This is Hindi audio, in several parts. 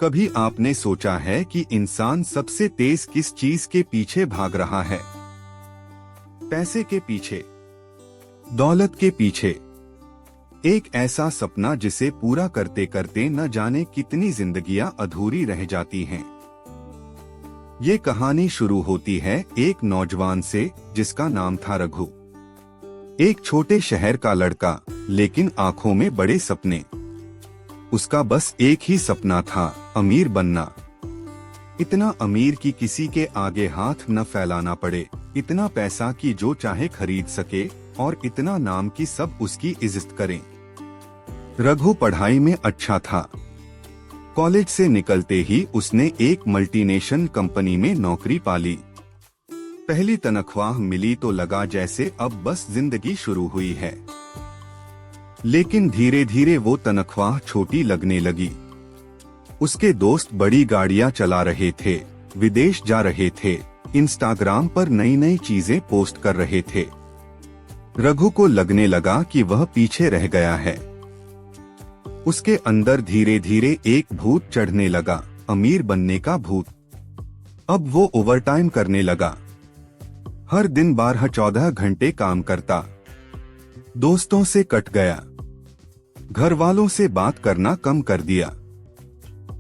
कभी आपने सोचा है कि इंसान सबसे तेज किस चीज के पीछे भाग रहा है? पैसे के पीछे, दौलत के पीछे, एक ऐसा सपना जिसे पूरा करते करते न जाने कितनी जिंदगियां अधूरी रह जाती हैं। ये कहानी शुरू होती है एक नौजवान से जिसका नाम था रघु। एक छोटे शहर का लड़का, लेकिन आंखों में बड़े सपने। उसका बस एक ही सपना था, अमीर बनना। इतना अमीर कि किसी के आगे हाथ न फैलाना पड़े, इतना पैसा कि जो चाहे खरीद सके, और इतना नाम कि सब उसकी इज्जत करें। रघु पढ़ाई में अच्छा था। कॉलेज से निकलते ही उसने एक मल्टीनेशनल कंपनी में नौकरी पाली। पहली तनख्वाह मिली तो लगा जैसे अब बस जिंदगी शुरू हुई है। लेकिन धीरे धीरे वो तनख्वाह छोटी लगने लगी। उसके दोस्त बड़ी गाड़ियां चला रहे थे, विदेश जा रहे थे, इंस्टाग्राम पर नई नई चीजें पोस्ट कर रहे थे। रघु को लगने लगा कि वह पीछे रह गया है। उसके अंदर धीरे धीरे एक भूत चढ़ने लगा, अमीर बनने का भूत। अब वो ओवरटाइम करने लगा। हर दिन 12-14 घंटे काम करता। दोस्तों से कट गया। घर वालों से बात करना कम कर दिया।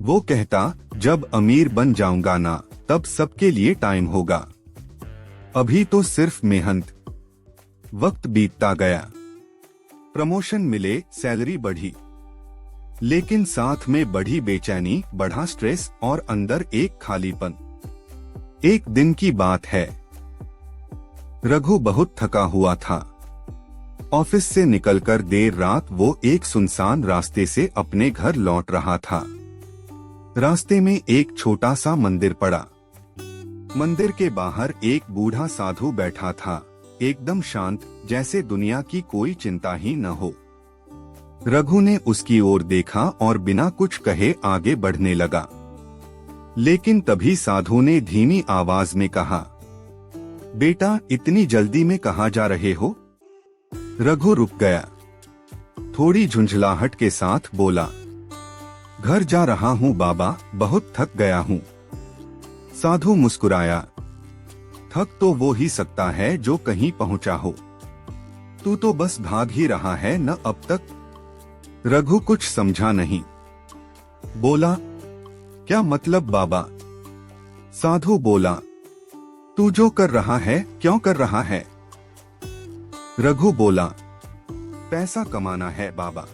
वो कहता, जब अमीर बन जाऊंगा ना, तब सबके लिए टाइम होगा। अभी तो सिर्फ मेहनत। वक्त बीतता गया। प्रमोशन मिले, सैलरी बढ़ी, लेकिन साथ में बढ़ी बेचैनी, बढ़ा स्ट्रेस और अंदर एक खालीपन। एक दिन की बात है। रघु बहुत थका हुआ था। ऑफिस से निकलकर देर रात वो एक सुनसान रास्ते से अपने घर लौट रहा था। रास्ते में एक छोटा सा मंदिर पड़ा। मंदिर के बाहर एक बूढ़ा साधु बैठा था, एकदम शांत, जैसे दुनिया की कोई चिंता ही न हो। रघु ने उसकी ओर देखा और बिना कुछ कहे आगे बढ़ने लगा। लेकिन तभी साधु ने धीमी आवाज में कहा, बेटा, इतनी जल्दी में कहाँ जा रहे हो? रघु रुक गया। थोड़ी झुंझलाहट के साथ बोला, घर जा रहा हूँ बाबा, बहुत थक गया हूँ। साधु मुस्कुराया, थक तो वो ही सकता है जो कहीं पहुँचा हो। तू तो बस भाग ही रहा है न अब तक। रघु कुछ समझा नहीं। बोला, क्या मतलब बाबा? साधु बोला, तू जो कर रहा है, क्यों कर रहा है? रघु बोला, पैसा कमाना है बाबा,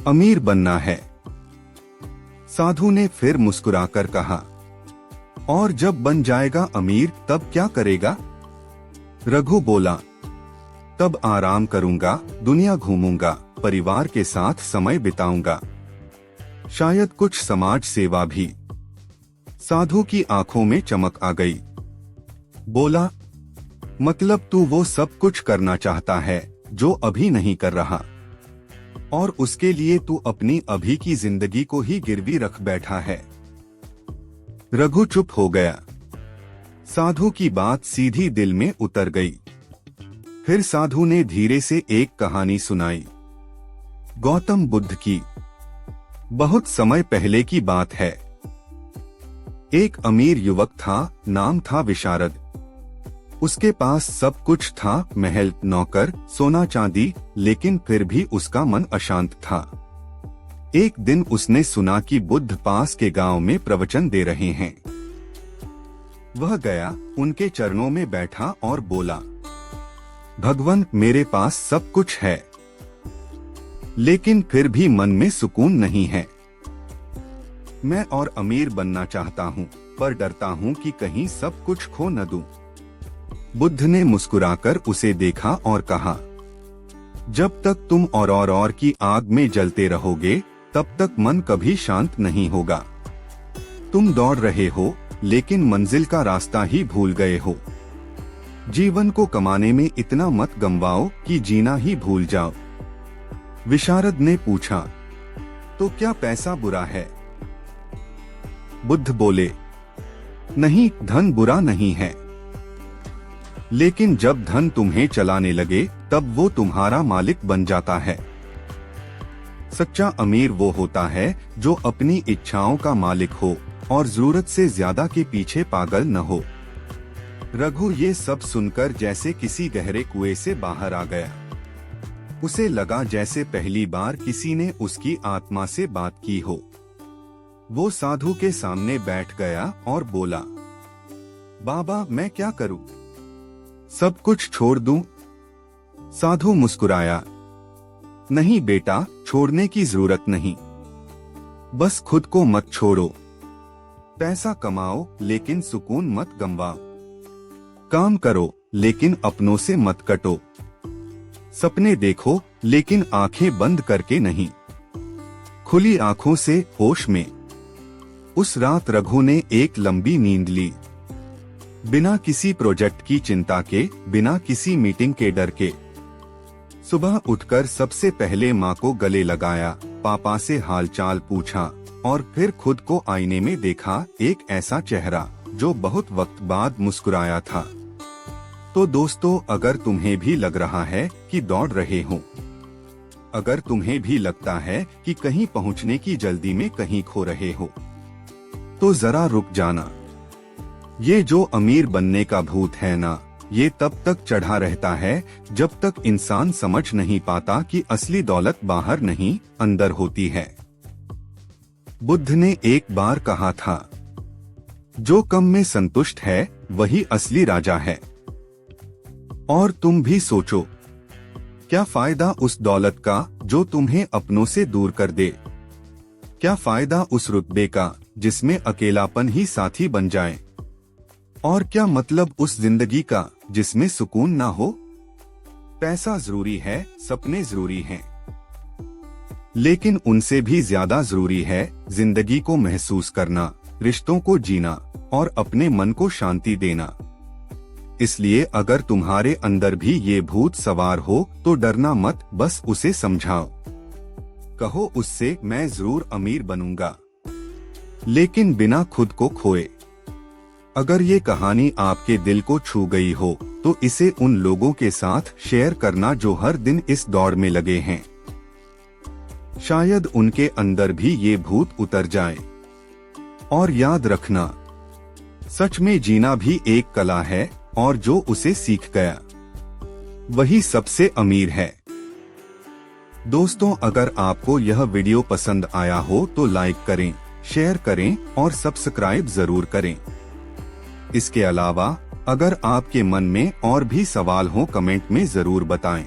अमीर बनना है। साधु ने फिर मुस्कुराकर कहा, और जब बन जाएगा अमीर तब क्या करेगा? रघु बोला, तब आराम करूंगा, दुनिया घूमूंगा, परिवार के साथ समय बिताऊंगा, शायद कुछ समाज सेवा भी। साधु की आंखों में चमक आ गई। बोला, मतलब तू वो सब कुछ करना चाहता है जो अभी नहीं कर रहा, और उसके लिए तू अपनी अभी की जिंदगी को ही गिरवी रख बैठा है। रघु चुप हो गया। साधु की बात सीधी दिल में उतर गई। फिर साधु ने धीरे से एक कहानी सुनाई, गौतम बुद्ध की। बहुत समय पहले की बात है। एक अमीर युवक था, नाम था विशारद। उसके पास सब कुछ था, महल, नौकर, सोना चांदी, लेकिन फिर भी उसका मन अशांत था। एक दिन उसने सुना कि बुद्ध पास के गांव में प्रवचन दे रहे हैं। वह गया, उनके चरणों में बैठा और बोला, भगवान, मेरे पास सब कुछ है, लेकिन फिर भी मन में सुकून नहीं है। मैं और अमीर बनना चाहता हूँ, पर डरता हूँ कि कहीं सब कुछ खो न दूं। बुद्ध ने मुस्कुराकर उसे देखा और कहा, जब तक तुम और की आग में जलते रहोगे, तब तक मन कभी शांत नहीं होगा। तुम दौड़ रहे हो, लेकिन मंजिल का रास्ता ही भूल गए हो। जीवन को कमाने में इतना मत गंवाओ कि जीना ही भूल जाओ। विशारद ने पूछा, तो क्या पैसा बुरा है? बुद्ध बोले, नहीं, धन बुरा नहीं है, लेकिन जब धन तुम्हें चलाने लगे तब वो तुम्हारा मालिक बन जाता है। सच्चा अमीर वो होता है जो अपनी इच्छाओं का मालिक हो और जरूरत से ज्यादा के पीछे पागल न हो। रघु ये सब सुनकर जैसे किसी गहरे कुएं से बाहर आ गया। उसे लगा जैसे पहली बार किसी ने उसकी आत्मा से बात की हो। वो साधु के सामने बैठ गया और बोला, बाबा मैं क्या करूं? सब कुछ छोड़ दूं? साधु मुस्कुराया, नहीं बेटा, छोड़ने की जरूरत नहीं। बस खुद को मत छोड़ो। पैसा कमाओ लेकिन सुकून मत गंवाओ। काम करो लेकिन अपनों से मत कटो। सपने देखो लेकिन आंखें बंद करके नहीं, खुली आंखों से होश में। उस रात रघु ने एक लंबी नींद ली, बिना किसी प्रोजेक्ट की चिंता के, बिना किसी मीटिंग के डर के। सुबह उठकर सबसे पहले माँ को गले लगाया, पापा से हालचाल पूछा और फिर खुद को आईने में देखा, एक ऐसा चेहरा जो बहुत वक्त बाद मुस्कुराया था। तो दोस्तों, अगर तुम्हें भी लग रहा है कि दौड़ रहे हो, अगर तुम्हें भी लगता है कि कहीं पहुंचने की जल्दी में कहीं खो रहे हो, तो जरा रुक जाना। ये जो अमीर बनने का भूत है ना, ये तब तक चढ़ा रहता है जब तक इंसान समझ नहीं पाता कि असली दौलत बाहर नहीं अंदर होती है। बुद्ध ने एक बार कहा था, जो कम में संतुष्ट है वही असली राजा है। और तुम भी सोचो, क्या फायदा उस दौलत का जो तुम्हें अपनों से दूर कर दे? क्या फायदा उस रुतबे का जिसमें अकेलापन ही साथी बन जाए? और क्या मतलब उस जिंदगी का जिसमें सुकून ना हो? पैसा जरूरी है, सपने जरूरी हैं, लेकिन उनसे भी ज्यादा जरूरी है जिंदगी को महसूस करना, रिश्तों को जीना और अपने मन को शांति देना। इसलिए अगर तुम्हारे अंदर भी ये भूत सवार हो तो डरना मत, बस उसे समझाओ। कहो उससे, मैं जरूर अमीर बनूंगा, लेकिन बिना खुद को खोए। अगर ये कहानी आपके दिल को छू गई हो तो इसे उन लोगों के साथ शेयर करना जो हर दिन इस दौड़ में लगे हैं। शायद उनके अंदर भी ये भूत उतर जाए। और याद रखना, सच में जीना भी एक कला है और जो उसे सीख गया वही सबसे अमीर है। दोस्तों, अगर आपको यह वीडियो पसंद आया हो तो लाइक करें, शेयर करें और सब्सक्राइब जरूर करें। इसके अलावा अगर आपके मन में और भी सवाल हो कमेंट में जरूर बताएं।